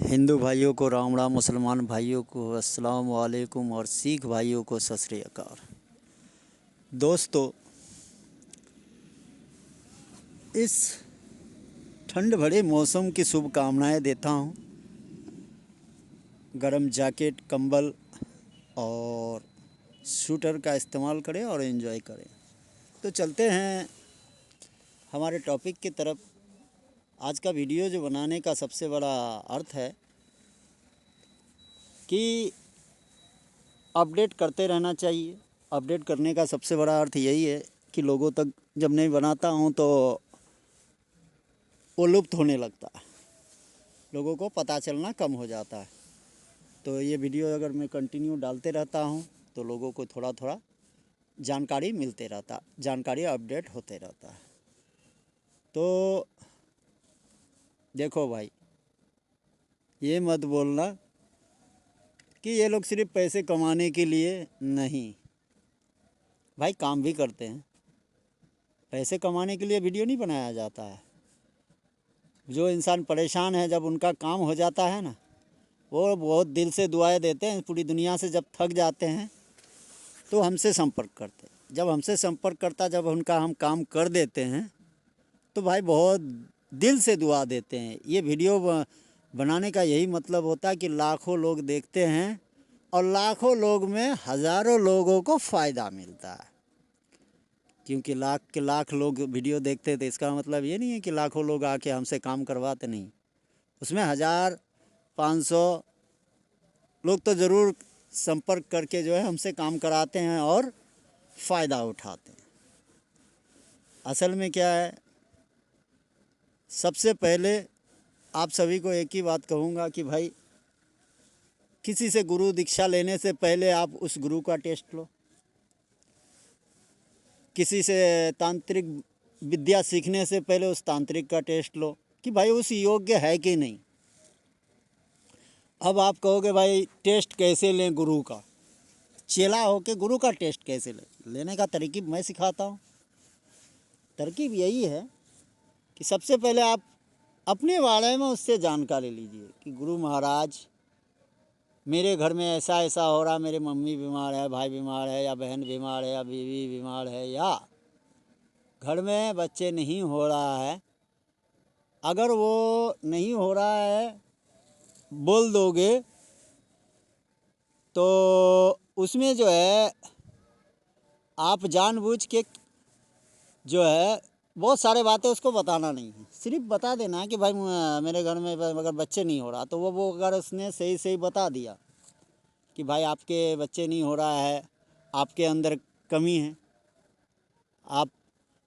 हिंदू भाइयों को राम राम, मुसलमान भाइयों को अस्सलाम वालेकुम और सिख भाइयों को सत श्री अकाल। दोस्तों, इस ठंड भरे मौसम की शुभकामनाएं देता हूं। गरम जैकेट, कंबल और स्वेटर का इस्तेमाल करें और एंजॉय करें। तो चलते हैं हमारे टॉपिक की तरफ। आज का वीडियो जो बनाने का सबसे बड़ा अर्थ है कि अपडेट करते रहना चाहिए। अपडेट करने का सबसे बड़ा अर्थ यही है कि लोगों तक जब नहीं बनाता हूँ तो वो लुप्त होने लगता है, लोगों को पता चलना कम हो जाता है। तो ये वीडियो अगर मैं कंटिन्यू डालते रहता हूँ तो लोगों को थोड़ा थोड़ा जानकारी मिलते रहता, जानकारी अपडेट होते रहता है। तो देखो भाई, ये मत बोलना कि ये लोग सिर्फ पैसे कमाने के लिए नहीं, भाई काम भी करते हैं। पैसे कमाने के लिए वीडियो नहीं बनाया जाता है। जो इंसान परेशान है, जब उनका काम हो जाता है ना, वो बहुत दिल से दुआएं देते हैं। पूरी दुनिया से जब थक जाते हैं तो हमसे संपर्क करते हैं। जब हमसे संपर्क करता, जब उनका हम काम कर देते हैं तो भाई बहुत दिल से दुआ देते हैं। ये वीडियो बनाने का यही मतलब होता है कि लाखों लोग देखते हैं और लाखों लोग में हज़ारों लोगों को फ़ायदा मिलता है। क्योंकि लाख के लाख लोग वीडियो देखते थे, इसका मतलब ये नहीं है कि लाखों लोग आके हमसे काम करवाते नहीं। उसमें 1000-500 लोग तो ज़रूर संपर्क करके जो है हमसे काम कराते हैं और फ़ायदा उठाते हैं। असल में क्या है, सबसे पहले आप सभी को एक ही बात कहूँगा कि भाई, किसी से गुरु दीक्षा लेने से पहले आप उस गुरु का टेस्ट लो। किसी से तांत्रिक विद्या सीखने से पहले उस तांत्रिक का टेस्ट लो कि भाई उस योग्य है कि नहीं। अब आप कहोगे भाई टेस्ट कैसे लें गुरु का, चेला हो के गुरु का टेस्ट कैसे लेने का तरकीब मैं सिखाता हूँ। तरकीब यही है कि सबसे पहले आप अपने बारे में उससे जानकारी लीजिए कि गुरु महाराज, मेरे घर में ऐसा ऐसा हो रहा, मेरे मम्मी बीमार है, भाई बीमार है, या बहन बीमार है, या बीवी बीमार है, या घर में बच्चे नहीं हो रहा है। अगर वो नहीं हो रहा है बोल दोगे तो उसमें जो है आप जानबूझ के जो है बहुत सारे बातें उसको बताना नहीं है। सिर्फ बता देना है कि भाई मेरे घर में अगर बच्चे नहीं हो रहा, तो वो अगर उसने सही सही बता दिया कि भाई आपके बच्चे नहीं हो रहा है, आपके अंदर कमी है, आप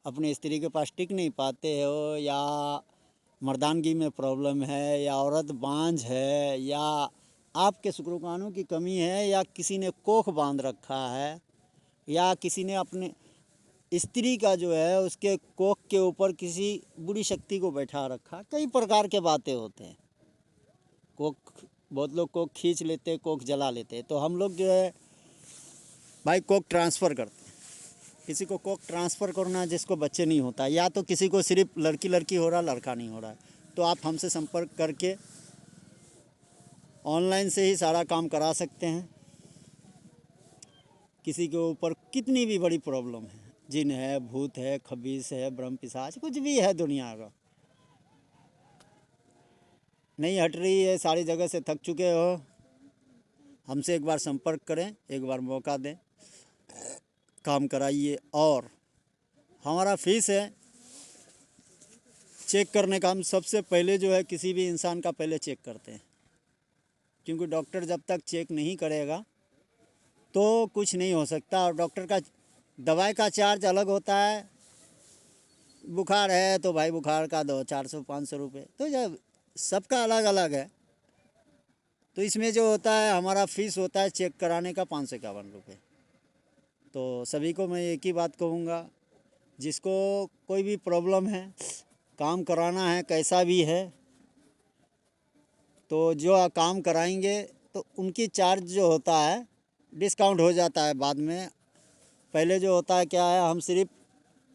अपनी स्त्री के पास टिक नहीं पाते हो, या मर्दानगी में प्रॉब्लम है, या औरत बांझ है, या आपके शुक्राणु की कमी है, या किसी ने कोख बांध रखा है, या किसी ने अपने स्त्री का जो है उसके कोख के ऊपर किसी बुरी शक्ति को बैठा रखा। कई प्रकार के बातें होते हैं। कोख, बहुत लोग कोख खींच लेते, कोख जला लेते। तो हम लोग जो है भाई कोख ट्रांसफ़र करते हैं। किसी को कोख ट्रांसफ़र करना जिसको बच्चे नहीं होता, या तो किसी को सिर्फ लड़की लड़की हो रहा, लड़का नहीं हो रहा है, तो आप हमसे संपर्क करके ऑनलाइन से ही सारा काम करा सकते हैं। किसी के ऊपर कितनी भी बड़ी प्रॉब्लम है, जिन है, भूत है, खबीस है, ब्रह्म पिशाच, कुछ भी है दुनिया का, नहीं हट रही है, सारी जगह से थक चुके हो, हमसे एक बार संपर्क करें, एक बार मौका दें, काम कराइए। और हमारा फीस है चेक करने का। हम सबसे पहले जो है किसी भी इंसान का पहले चेक करते हैं, क्योंकि डॉक्टर जब तक चेक नहीं करेगा तो कुछ नहीं हो सकता। और डॉक्टर का दवाई का चार्ज अलग होता है। बुखार है तो भाई बुखार का 200-400-500 रुपये, तो जब सबका अलग अलग है। तो इसमें जो होता है हमारा फ़ीस होता है चेक कराने का 551 रुपये। तो सभी को मैं एक ही बात कहूँगा, जिसको कोई भी प्रॉब्लम है, काम कराना है कैसा भी है, तो जो काम कराएंगे तो उनकी चार्ज जो होता है डिस्काउंट हो जाता है बाद में। पहले जो होता है क्या है, हम सिर्फ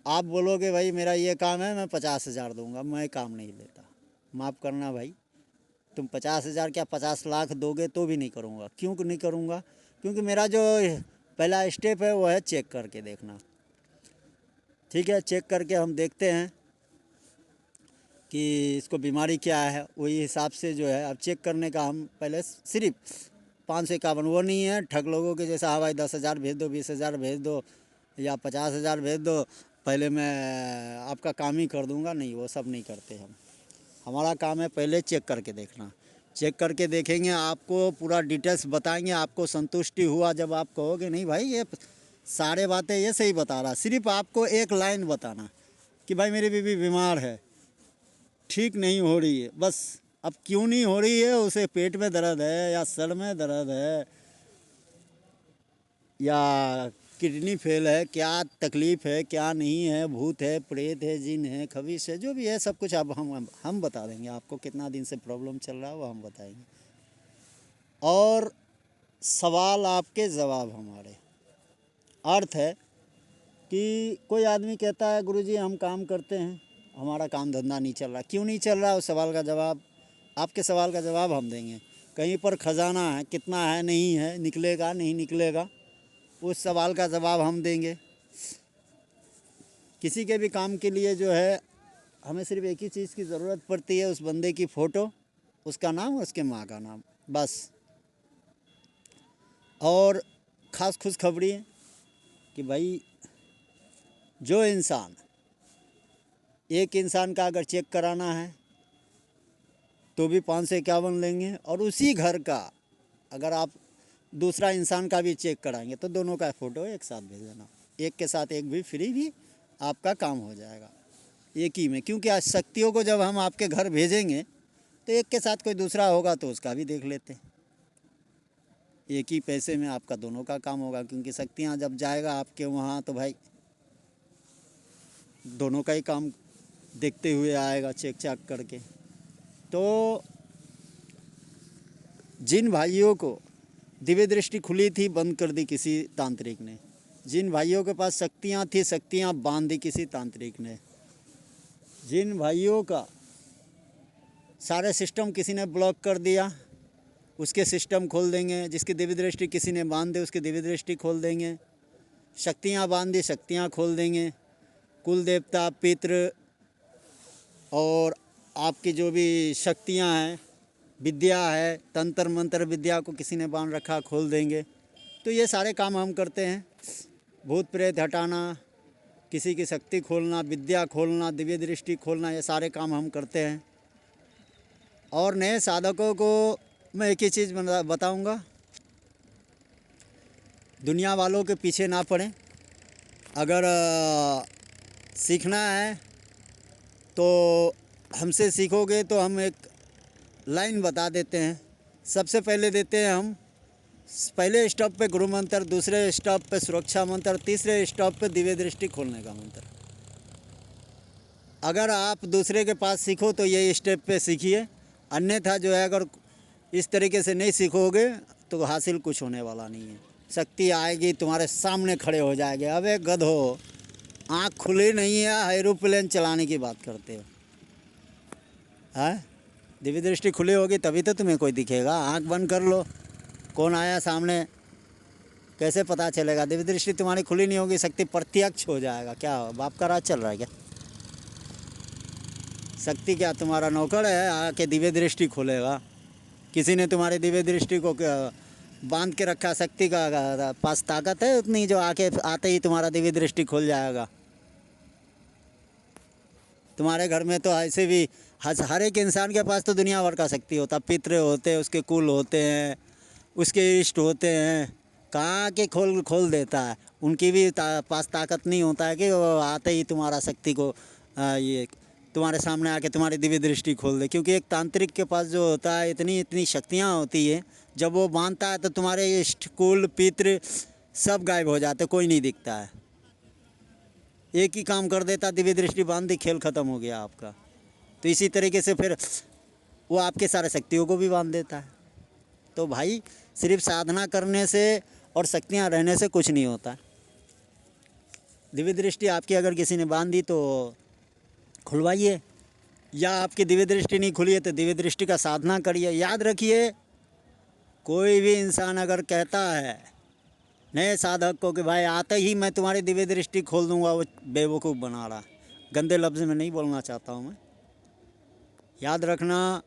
आप बोलोगे भाई मेरा ये काम है, मैं 50,000 दूंगा, मैं काम नहीं लेता। माफ़ करना भाई, तुम 50,000 क्या 50 लाख दोगे तो भी नहीं करूँगा। क्यों नहीं करूँगा? क्योंकि मेरा जो पहला स्टेप है वो है चेक करके देखना। ठीक है, चेक करके हम देखते हैं कि इसको बीमारी क्या है, वही हिसाब से जो है अब चेक करने का हम पहले सिर्फ 551 वो नहीं है ठग लोगों के जैसा, हाँ भाई 10,000 भेज दो, 20,000 भेज दो या 50,000 भेज दो, पहले मैं आपका काम ही कर दूंगा। नहीं, वो सब नहीं करते हम। हमारा काम है पहले चेक करके देखना। चेक करके देखेंगे, आपको पूरा डिटेल्स बताएंगे, आपको संतुष्टि हुआ जब आप कहोगे नहीं भाई ये सारे बातें ये सही बता रहा, सिर्फ आपको एक लाइन बताना कि भाई मेरी बीवी बीमार है, ठीक नहीं हो रही है, बस। अब क्यों नहीं हो रही है, उसे पेट में दर्द है या सर में दर्द है या किडनी फेल है, क्या तकलीफ़ है, क्या नहीं है, भूत है, प्रेत है, जिन है, खबीस है, जो भी है सब कुछ अब हम बता देंगे आपको। कितना दिन से प्रॉब्लम चल रहा है वो हम बताएंगे, और सवाल आपके जवाब हमारे। अर्थ है कि कोई आदमी कहता है गुरुजी हम काम करते हैं, हमारा काम धंधा नहीं चल रहा, क्यों नहीं चल रहा, उस सवाल का जवाब, आपके सवाल का जवाब हम देंगे। कहीं पर खजाना है, कितना है, नहीं है, निकलेगा नहीं निकलेगा, उस सवाल का जवाब हम देंगे। किसी के भी काम के लिए जो है हमें सिर्फ एक ही चीज़ की ज़रूरत पड़ती है, उस बंदे की फ़ोटो, उसका नाम, उसके माँ का नाम, बस। और ख़ास खुशखबरी है कि भाई जो इंसान, एक इंसान का अगर चेक कराना है तो भी 551 लेंगे, और उसी घर का अगर आप दूसरा इंसान का भी चेक कराएंगे तो दोनों का फ़ोटो एक साथ भेज देना, एक के साथ एक भी फ्री भी आपका काम हो जाएगा एक ही में। क्योंकि आज शक्तियों को जब हम आपके घर भेजेंगे तो एक के साथ कोई दूसरा होगा तो उसका भी देख लेते, एक ही पैसे में आपका दोनों का काम होगा। क्योंकि शक्तियाँ जब जाएगा आपके वहाँ तो भाई दोनों का ही काम देखते हुए आएगा, चेक चाक करके। तो जिन भाइयों को दिव्य दृष्टि खुली थी, बंद कर दी किसी तांत्रिक ने, जिन भाइयों के पास शक्तियाँ थी, शक्तियाँ बांध दी किसी तांत्रिक ने, जिन भाइयों का सारे सिस्टम किसी ने ब्लॉक कर दिया उसके सिस्टम खोल देंगे, जिसकी दिव्य दृष्टि किसी ने बांध दी उसकी दिव्य दृष्टि खोल देंगे, शक्तियाँ बांध दी शक्तियाँ खोल देंगे, कुल देवता, पितृ और आपकी जो भी शक्तियाँ हैं, विद्या है, तंत्र मंत्र विद्या को किसी ने बांध रखा, खोल देंगे। तो ये सारे काम हम करते हैं, भूत प्रेत हटाना, किसी की शक्ति खोलना, विद्या खोलना, दिव्य दृष्टि खोलना, ये सारे काम हम करते हैं। और नए साधकों को मैं एक ही चीज़ बताऊंगा, दुनिया वालों के पीछे ना पड़ें। अगर सीखना है तो हमसे सीखोगे तो हम एक लाइन बता देते हैं। सबसे पहले देते हैं हम पहले स्टॉप पे गुरु मंत्र, दूसरे स्टॉप पे सुरक्षा मंत्र, तीसरे स्टॉप पे दिव्य दृष्टि खोलने का मंत्र। अगर आप दूसरे के पास सीखो तो ये स्टेप पे सीखिए, अन्यथा जो है अगर इस तरीके से नहीं सीखोगे तो हासिल कुछ होने वाला नहीं है। शक्ति आएगी तुम्हारे सामने खड़े हो जाएंगे, अबे गधो आँख खुली नहीं है, एरोप्लेन चलाने की बात करते हो, है? दिव्य दृष्टि खुली होगी तभी तो तुम्हें कोई दिखेगा। आँख बंद कर लो, कौन आया सामने कैसे पता चलेगा? दिव्य दृष्टि तुम्हारी खुली नहीं होगी, शक्ति प्रत्यक्ष हो जाएगा। क्या हो, बाप का राज चल रहा है क्या? शक्ति क्या तुम्हारा नौकर है आके दिव्य दृष्टि खोलेगा? किसी ने तुम्हारी दिव्य दृष्टि को बांध के रखा? शक्ति का पास ताकत है उतनी जो आके आते ही तुम्हारा दिव्य दृष्टि खोल जाएगा? तुम्हारे घर में तो ऐसे भी हर एक इंसान के पास तो दुनिया भर का शक्ति होता, पितृ होते हैं, उसके कुल होते हैं, उसके इष्ट होते हैं, कहाँ के खोल देता है। उनकी भी पास ताकत नहीं होता है कि वो आते ही तुम्हारा शक्ति को ये तुम्हारे सामने आके तुम्हारी दिव्य दृष्टि खोल दे। क्योंकि एक तांत्रिक के पास जो होता है इतनी शक्तियाँ होती है, जब वो बांधता है तो तुम्हारे इष्ट कुल पितृ सब गायब हो जाते, कोई नहीं दिखता है। एक ही काम कर देता, दिव्य दृष्टि बांध दी, खेल ख़त्म हो गया आपका। तो इसी तरीके से फिर वो आपके सारे शक्तियों को भी बांध देता है। तो भाई सिर्फ साधना करने से और शक्तियाँ रहने से कुछ नहीं होता। दिव्य दृष्टि आपकी अगर किसी ने बांध दी तो खुलवाइए, या आपकी दिव्य दृष्टि नहीं खुली है तो दिव्य दृष्टि का साधना करिए। याद रखिए, कोई भी इंसान अगर कहता है नए साधक को कि भाई आते ही मैं तुम्हारी दिव्य दृष्टि खोल दूंगा, वो बेवकूफ़ बना रहा। गंदे लफ्ज़ में नहीं बोलना चाहता हूँ मैं। याद रखना,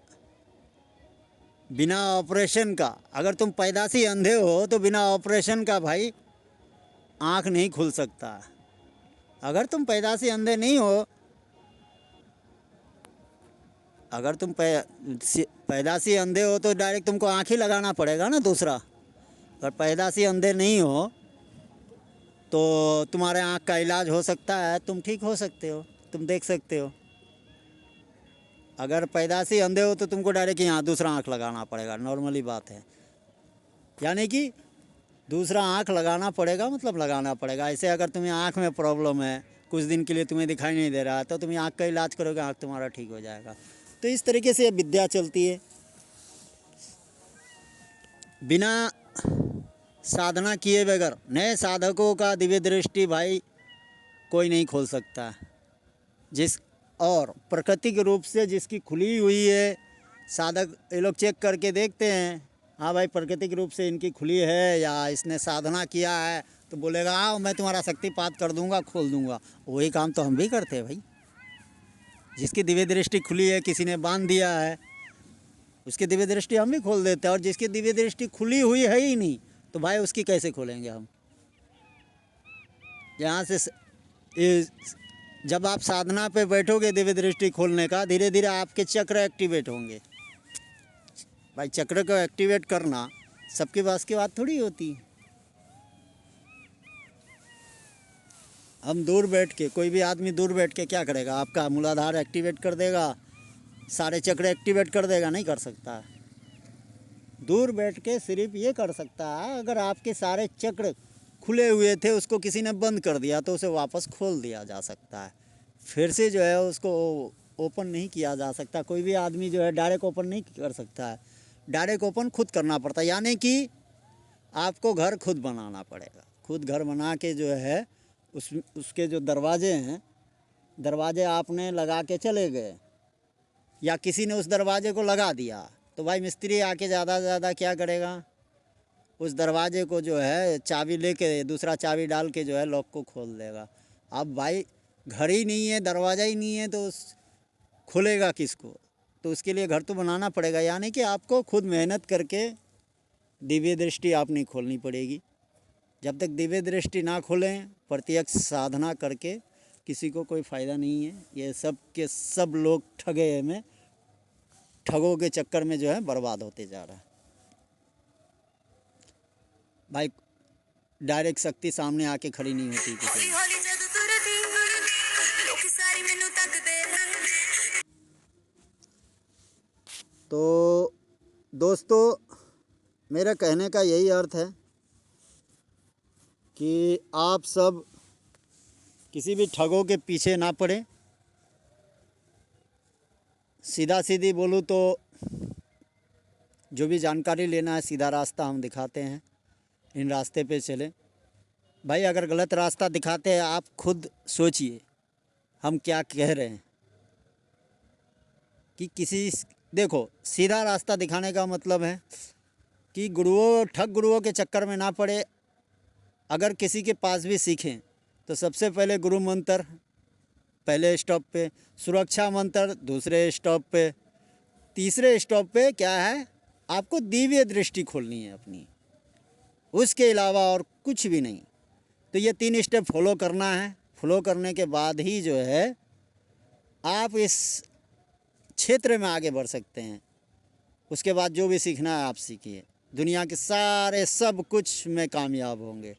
बिना ऑपरेशन का, अगर तुम पैदाशी अंधे हो तो बिना ऑपरेशन का भाई आँख नहीं खुल सकता। अगर तुम पैदाशी अंधे नहीं हो, अगर तुम पैदाशी अंधे हो तो डायरेक्ट तुमको आँख ही लगाना पड़ेगा ना दूसरा। अगर पैदाशी अंधे नहीं हो तो तुम्हारे आँख का इलाज हो सकता है, तुम ठीक हो सकते हो, तुम देख सकते हो। अगर पैदाशी अंधे हो तो तुमको डायरेक्ट यहाँ दूसरा आँख लगाना पड़ेगा, नॉर्मली बात है। यानी कि दूसरा आँख लगाना पड़ेगा, मतलब लगाना पड़ेगा। ऐसे अगर तुम्हें आँख में प्रॉब्लम है, कुछ दिन के लिए तुम्हें दिखाई नहीं दे रहा, तो तुम्हें आँख का इलाज करोगे, आँख तुम्हारा ठीक हो जाएगा। तो इस तरीके से विद्या चलती है। बिना साधना किए बगैर नए साधकों का दिव्य दृष्टि भाई कोई नहीं खोल सकता। और प्राकृतिक रूप से जिसकी खुली हुई है, साधक ये लोग चेक करके देखते हैं, हाँ भाई प्राकृतिक रूप से इनकी खुली है या इसने साधना किया है, तो बोलेगा हाँ मैं तुम्हारा शक्तिपात कर दूंगा, खोल दूंगा। वही काम तो हम भी करते हैं भाई। जिसकी दिव्य दृष्टि खुली है, किसी ने बांध दिया है, उसकी दिव्य दृष्टि हम भी खोल देते हैं। और जिसकी दिव्य दृष्टि खुली हुई है ही नहीं, तो भाई उसकी कैसे खोलेंगे हम। यहाँ से जब आप साधना पे बैठोगे दिव्य दृष्टि खोलने का, धीरे धीरे आपके चक्र एक्टिवेट होंगे। भाई चक्र को एक्टिवेट करना सबके पास की बात थोड़ी होती है। हम दूर बैठ के, कोई भी आदमी दूर बैठ के क्या करेगा, आपका मूलाधार एक्टिवेट कर देगा, सारे चक्र एक्टिवेट कर देगा? नहीं कर सकता। दूर बैठ के सिर्फ ये कर सकता है, अगर आपके सारे चक्र खुले हुए थे, उसको किसी ने बंद कर दिया, तो उसे वापस खोल दिया जा सकता है। फिर से जो है उसको ओपन नहीं किया जा सकता। कोई भी आदमी जो है डायरेक्ट ओपन नहीं कर सकता है। डायरेक्ट ओपन खुद करना पड़ता है। यानी कि आपको घर खुद बनाना पड़ेगा। खुद घर बना के जो है उसके जो दरवाजे हैं, दरवाजे आपने लगा के चले गए, या किसी ने उस दरवाजे को लगा दिया, तो भाई मिस्त्री आके ज़्यादा से ज़्यादा क्या करेगा, उस दरवाजे को जो है चाबी लेके, दूसरा चाबी डाल के जो है लॉक को खोल देगा। अब भाई घर ही नहीं है, दरवाज़ा ही नहीं है, तो खुलेगा किसको? तो उसके लिए घर तो बनाना पड़ेगा। यानी कि आपको खुद मेहनत करके दिव्य दृष्टि आपने खोलनी पड़ेगी। जब तक दिव्य दृष्टि ना खोलें, प्रत्यक्ष साधना करके किसी को कोई फ़ायदा नहीं है। ये सब के सब लोग ठगे में, ठगों के चक्कर में जो है बर्बाद होते जा रहा है। भाई डायरेक्ट शक्ति सामने आके खड़ी नहीं होती किसी। तो दोस्तों, मेरा कहने का यही अर्थ है कि आप सब किसी भी ठगों के पीछे ना पड़े। सीधा सीधी बोलूँ तो जो भी जानकारी लेना है, सीधा रास्ता हम दिखाते हैं, इन रास्ते पे चलें। भाई अगर गलत रास्ता दिखाते हैं, आप खुद सोचिए हम क्या कह रहे हैं। कि देखो, सीधा रास्ता दिखाने का मतलब है कि ठग गुरुओं के चक्कर में ना पड़े। अगर किसी के पास भी सीखें तो सबसे पहले गुरु मंत्र पहले स्टॉप पे, सुरक्षा मंत्र दूसरे स्टॉप पे, तीसरे स्टॉप पे क्या है, आपको दिव्य दृष्टि खोलनी है अपनी, उसके अलावा और कुछ भी नहीं। तो ये 3 स्टेप फॉलो करना है। फॉलो करने के बाद ही जो है आप इस क्षेत्र में आगे बढ़ सकते हैं। उसके बाद जो भी सीखना है आप सीखिए, दुनिया के सारे सब कुछ में कामयाब होंगे।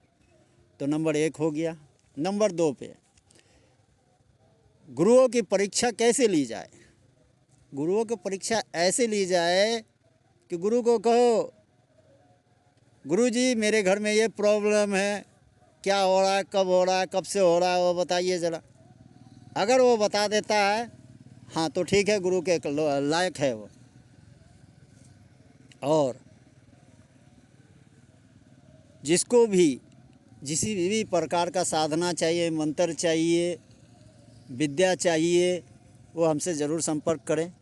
तो नंबर 1 हो गया। नंबर 2 पे गुरुओं की परीक्षा कैसे ली जाए। गुरुओं की परीक्षा ऐसे ली जाए कि गुरु को कहो, गुरुजी मेरे घर में ये प्रॉब्लम है, क्या हो रहा है, कब हो रहा है, कब से हो रहा है, वो बताइए ज़रा। अगर वो बता देता है, हाँ तो ठीक है, गुरु के लायक है वो। और जिसको भी किसी भी प्रकार का साधना चाहिए, मंत्र चाहिए, विद्या चाहिए, वो हमसे ज़रूर संपर्क करें।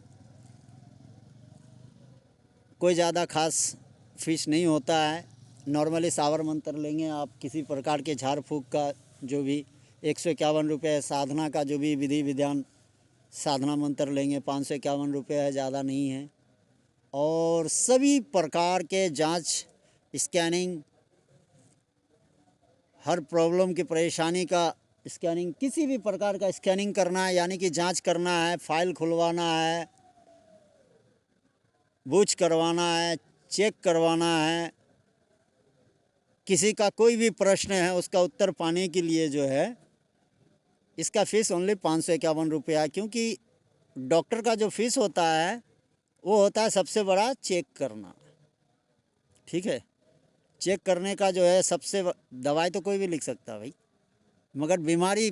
कोई ज़्यादा खास फीस नहीं होता है। नॉर्मली सावर मंत्र लेंगे आप, किसी प्रकार के झाड़ फूँक का जो भी 151 रुपये, साधना का जो भी विधि विधान साधना मंत्र लेंगे 551 रुपये है, ज़्यादा नहीं है। और सभी प्रकार के जांच, स्कैनिंग, हर प्रॉब्लम की परेशानी का स्कैनिंग, किसी भी प्रकार का स्कैनिंग करना है, यानी कि जांच करना है, फाइल खुलवाना है, बूझ करवाना है, चेक करवाना है, किसी का कोई भी प्रश्न है उसका उत्तर पाने के लिए जो है इसका फ़ीस ओनली 551 रुपया है। क्योंकि डॉक्टर का जो फीस होता है वो होता है सबसे बड़ा चेक करना, ठीक है। चेक करने का जो है सबसे दवाई तो कोई भी लिख सकता है भाई, मगर बीमारी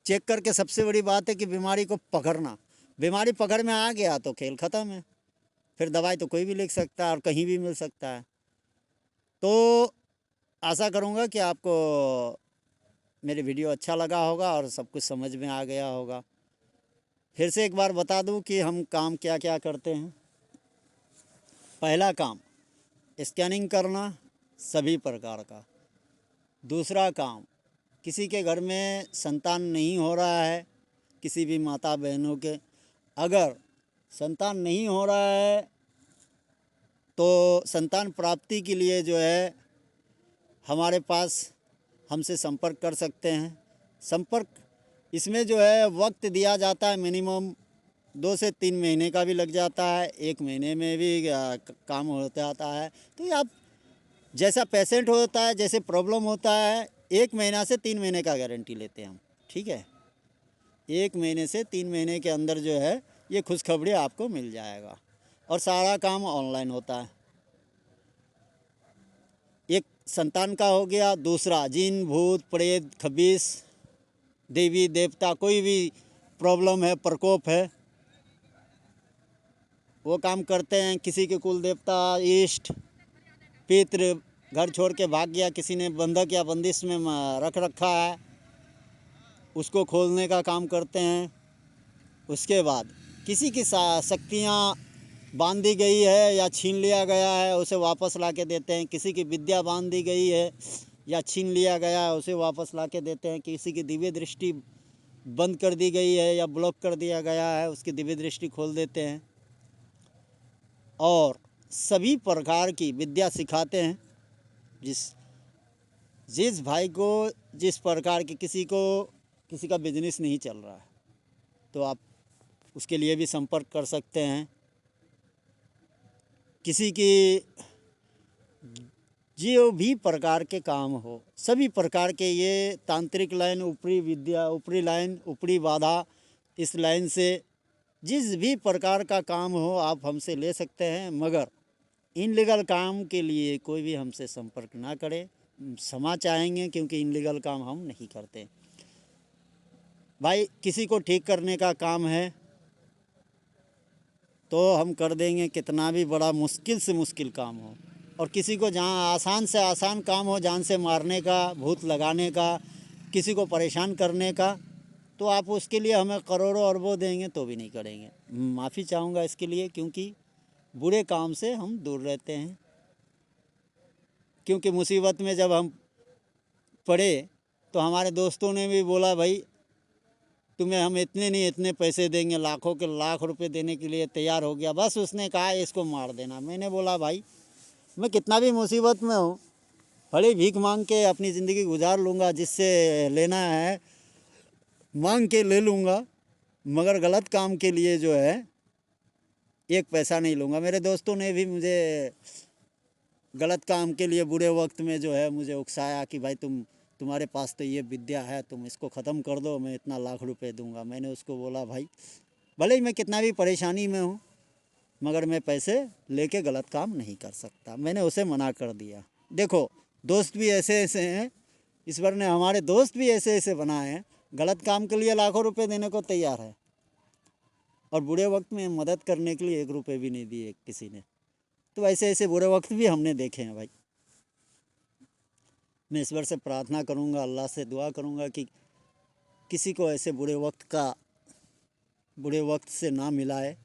चेक करके सबसे बड़ी बात है कि बीमारी को पकड़ना। बीमारी पकड़ में आ गया तो खेल ख़त्म है, फिर दवाई तो कोई भी लिख सकता है और कहीं भी मिल सकता है। तो आशा करूँगा कि आपको मेरी वीडियो अच्छा लगा होगा और सब कुछ समझ में आ गया होगा। फिर से एक बार बता दूं कि हम काम क्या क्या करते हैं। पहला काम स्कैनिंग करना सभी प्रकार का। दूसरा काम, किसी के घर में संतान नहीं हो रहा है, किसी भी माता बहनों के अगर संतान नहीं हो रहा है तो संतान प्राप्ति के लिए जो है हमारे पास हमसे संपर्क कर सकते हैं। संपर्क इसमें जो है वक्त दिया जाता है, मिनिमम 2 से 3 महीने का भी लग जाता है, 1 महीने में भी काम हो जाता है। तो ये आप जैसा पेशेंट होता है, जैसे प्रॉब्लम होता है, 1 महीना से 3 महीने का गारंटी लेते हैं हम, ठीक है। 1 महीने से 3 महीने के अंदर जो है ये खुशखबरी आपको मिल जाएगा और सारा काम ऑनलाइन होता है। एक संतान का हो गया, दूसरा जिन भूत प्रेत खबीस देवी देवता कोई भी प्रॉब्लम है, प्रकोप है, वो काम करते हैं। किसी के कुल देवता, इष्ट पितृ घर छोड़ के भाग गया, किसी ने बंधक या बंदिश में रख रखा है, उसको खोलने का काम करते हैं। उसके बाद किसी की शक्तियाँ बांधी गई है या छीन लिया गया है उसे वापस ला के देते हैं। किसी की विद्या बांधी गई है या छीन लिया गया है उसे वापस ला के देते हैं। किसी की दिव्य दृष्टि बंद कर दी गई है या ब्लॉक कर दिया गया है उसकी दिव्य दृष्टि खोल देते हैं। और सभी प्रकार की विद्या सिखाते हैं। जिस भाई को जिस प्रकार की, किसी का बिजनेस नहीं चल रहा है तो आप उसके लिए भी संपर्क कर सकते हैं। किसी की जो भी प्रकार के काम हो, सभी प्रकार के, ये तांत्रिक लाइन, ऊपरी विद्या, ऊपरी लाइन, ऊपरी बाधा, इस लाइन से जिस भी प्रकार का काम हो आप हमसे ले सकते हैं। मगर इनलीगल काम के लिए कोई भी हमसे संपर्क ना करे, क्षमा चाहेंगे, क्योंकि इनलीगल काम हम नहीं करते। भाई किसी को ठीक करने का काम है तो हम कर देंगे, कितना भी बड़ा मुश्किल से मुश्किल काम हो। और किसी को जहाँ आसान से आसान काम हो, जान से मारने का, भूत लगाने का, किसी को परेशान करने का, तो आप उसके लिए हमें करोड़ों अरबों देंगे तो भी नहीं करेंगे। माफ़ी चाहूँगा इसके लिए, क्योंकि बुरे काम से हम दूर रहते हैं। क्योंकि मुसीबत में जब हम पड़े तो हमारे दोस्तों ने भी बोला भाई तुम्हें हम इतने नहीं इतने पैसे देंगे, लाखों के लाख रुपए देने के लिए तैयार हो गया। बस उसने कहा इसको मार देना। मैंने बोला भाई मैं कितना भी मुसीबत में हूँ, भले भीख मांग के अपनी ज़िंदगी गुजार लूँगा, जिससे लेना है मांग के ले लूँगा, मगर गलत काम के लिए जो है 1 पैसा नहीं लूँगा। मेरे दोस्तों ने भी मुझे गलत काम के लिए बुरे वक्त में जो है मुझे उकसाया कि भाई तुम्हारे पास तो ये विद्या है, तुम इसको ख़त्म कर दो, मैं इतना लाख रुपए दूंगा। मैंने उसको बोला भाई भले ही मैं कितना भी परेशानी में हूँ, मगर मैं पैसे लेके गलत काम नहीं कर सकता। मैंने उसे मना कर दिया। देखो दोस्त भी ऐसे ऐसे हैं, ईश्वर ने हमारे दोस्त भी ऐसे ऐसे बनाए हैं, गलत काम के लिए लाखों रुपये देने को तैयार है और बुरे वक्त में मदद करने के लिए 1 रुपये भी नहीं दिए किसी ने। तो ऐसे ऐसे बुरे वक्त भी हमने देखे हैं भाई। मैं ईश्वर से प्रार्थना करूंगा, अल्लाह से दुआ करूंगा कि किसी को ऐसे बुरे वक्त का बुरे वक्त से ना मिलाए।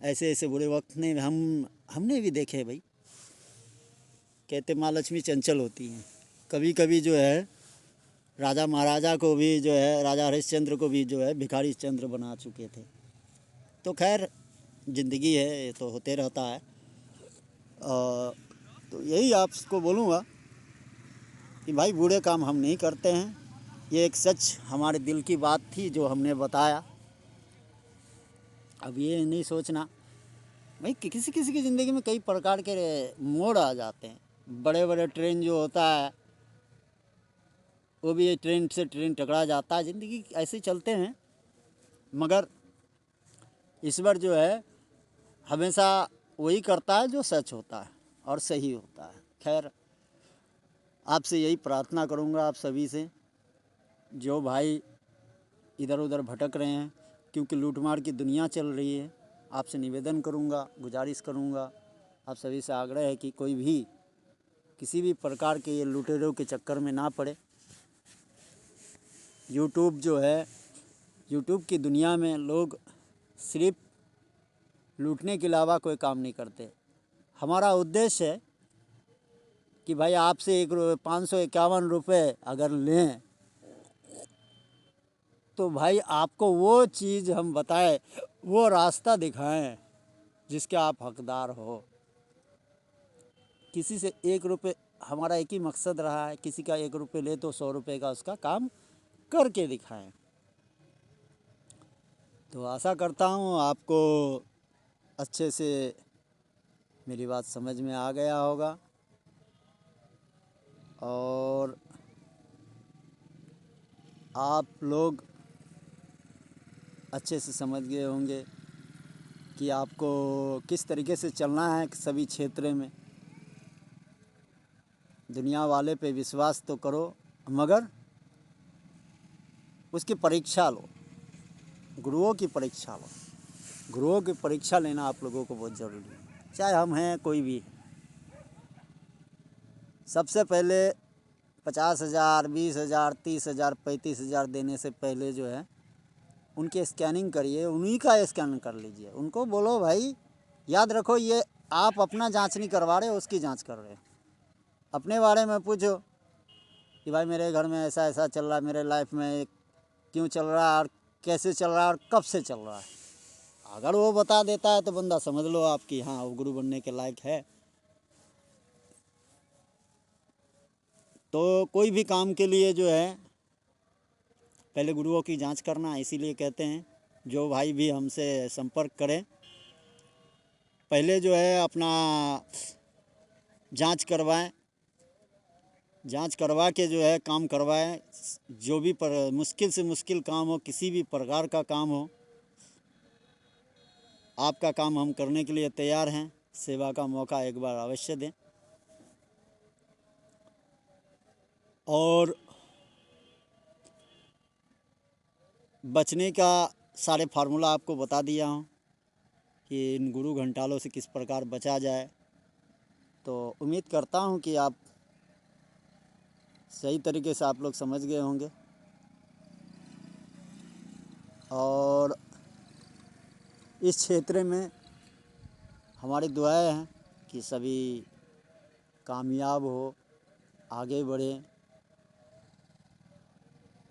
ऐसे ऐसे बुरे वक्त ने हमने भी देखे भाई। कहते माँ लक्ष्मी चंचल होती हैं। कभी कभी जो है राजा महाराजा को भी जो है, राजा हरिश्चंद्र को भी जो है भिखारी चंद्र बना चुके थे। तो खैर ज़िंदगी है, ये तो होते रहता है। तो यही आपको बोलूँगा कि भाई बुरे काम हम नहीं करते हैं। ये एक सच हमारे दिल की बात थी जो हमने बताया। अब ये नहीं सोचना भाई, किसी किसी की ज़िंदगी में कई प्रकार के मोड़ आ जाते हैं। बड़े बड़े ट्रेन जो होता है वो भी ट्रेन से ट्रेन टकरा जाता है। ज़िंदगी ऐसे चलते हैं, मगर ईश्वर जो है हमेशा वही करता है जो सच होता है और सही होता है। खैर आपसे यही प्रार्थना करूँगा आप सभी से, जो भाई इधर उधर भटक रहे हैं, क्योंकि लूटमार की दुनिया चल रही है। आपसे निवेदन करूँगा, गुजारिश करूँगा, आप सभी से आग्रह है कि कोई भी किसी भी प्रकार के ये लुटेरों के चक्कर में ना पड़े। यूट्यूब जो है, यूट्यूब की दुनिया में लोग सिर्फ लूटने के अलावा कोई काम नहीं करते। हमारा उद्देश्य है कि भाई आपसे 551 रुपये अगर लें तो भाई आपको वो चीज़ हम बताएं, वो रास्ता दिखाएं जिसके आप हकदार हो। किसी से 1 रुपये, हमारा एक ही मकसद रहा है, किसी का 1 रुपये ले तो 100 रुपये का उसका काम करके दिखाएं। तो आशा करता हूँ आपको अच्छे से मेरी बात समझ में आ गया होगा और आप लोग अच्छे से समझ गए होंगे कि आपको किस तरीके से चलना है सभी क्षेत्र में। दुनिया वाले पे विश्वास तो करो, मगर उसकी परीक्षा लो, गुरुओं की परीक्षा लो। गुरुओं की परीक्षा लेना आप लोगों को बहुत ज़रूरी है, चाहे हम हैं कोई भी। सबसे पहले 50,000, 20,000, 30,000, 35,000 देने से पहले जो है उनकी स्कैनिंग करिए, उन्हीं का स्कैन कर लीजिए। उनको बोलो भाई याद रखो, ये आप अपना जांच नहीं करवा रहे, उसकी जांच कर रहे हो। अपने बारे में पूछो कि भाई मेरे घर में ऐसा ऐसा चल रहा है, मेरे लाइफ में क्यों चल रहा है और कैसे चल रहा है और कब से चल रहा है। अगर वो बता देता है तो बंदा समझ लो आपकी, हाँ वो गुरु बनने के लायक है। तो कोई भी काम के लिए जो है पहले गुरुओं की जांच करना, इसीलिए कहते हैं जो भाई भी हमसे संपर्क करें पहले जो है अपना जांच करवाएं, जांच करवा के जो है काम करवाएं। जो भी मुश्किल से मुश्किल काम हो, किसी भी प्रकार का काम हो, आपका काम हम करने के लिए तैयार हैं। सेवा का मौका एक बार अवश्य दें। और बचने का सारे फार्मूला आपको बता दिया हूँ कि इन गुरु घंटालों से किस प्रकार बचा जाए। तो उम्मीद करता हूँ कि आप सही तरीके से आप लोग समझ गए होंगे और इस क्षेत्र में हमारी दुआएं हैं कि सभी कामयाब हो, आगे बढ़ें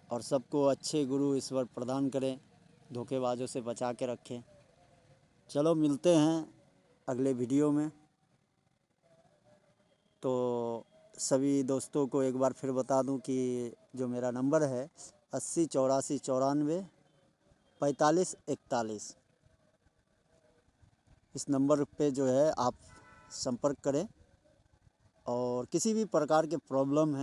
और सबको अच्छे गुरु ईश्वर प्रदान करें, धोखेबाजों से बचा के रखें। चलो मिलते हैं अगले वीडियो में। तो सभी दोस्तों को एक बार फिर बता दूं कि जो मेरा नंबर है 80 84 94 45 41, इस नंबर पे जो है आप संपर्क करें। और किसी भी प्रकार के प्रॉब्लम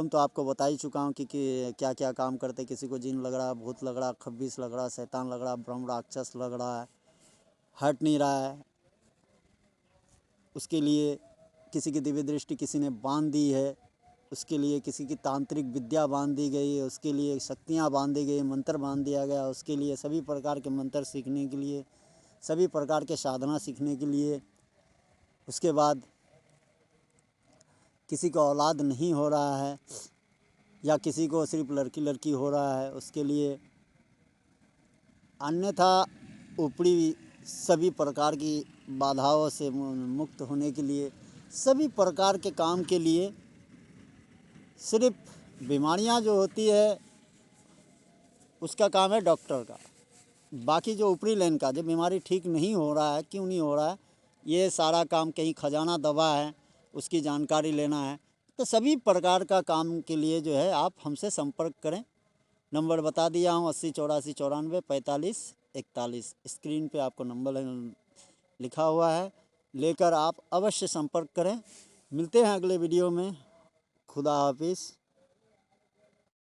तो आपको बता ही चुका हूँ कि क्या क्या काम करते। किसी को जिन लग रहा, भूत लग रहा, खब्बीस लग रहा, शैतान लग रहा, ब्रह्म राक्षस लग रहा है, हट नहीं रहा है, उसके लिए किसी की दिव्य दृष्टि किसी ने बांध दी है, उसके लिए किसी की तांत्रिक विद्या बांध दी गई है, उसके लिए शक्तियाँ बांध दी गई, मंत्र बांध दिया गया, उसके लिए सभी प्रकार के मंत्र सीखने के लिए, सभी प्रकार के साधना सीखने के लिए, उसके बाद किसी का औलाद नहीं हो रहा है या किसी को सिर्फ लड़की लड़की हो रहा है उसके लिए। अन्यथा ऊपरी सभी प्रकार की बाधाओं से मुक्त होने के लिए, सभी प्रकार के काम के लिए, सिर्फ बीमारियां जो होती है उसका काम है डॉक्टर का। बाकी जो ऊपरी लाइन का जो बीमारी ठीक नहीं हो रहा है, क्यों नहीं हो रहा है, ये सारा काम कहीं खजाना दबा है उसकी जानकारी लेना है। तो सभी प्रकार का काम के लिए जो है आप हमसे संपर्क करें। नंबर बता दिया हूँ 8084944541। स्क्रीन पे आपको नंबर लिखा हुआ है, लेकर आप अवश्य संपर्क करें। मिलते हैं अगले वीडियो में। खुदा हाफिज़।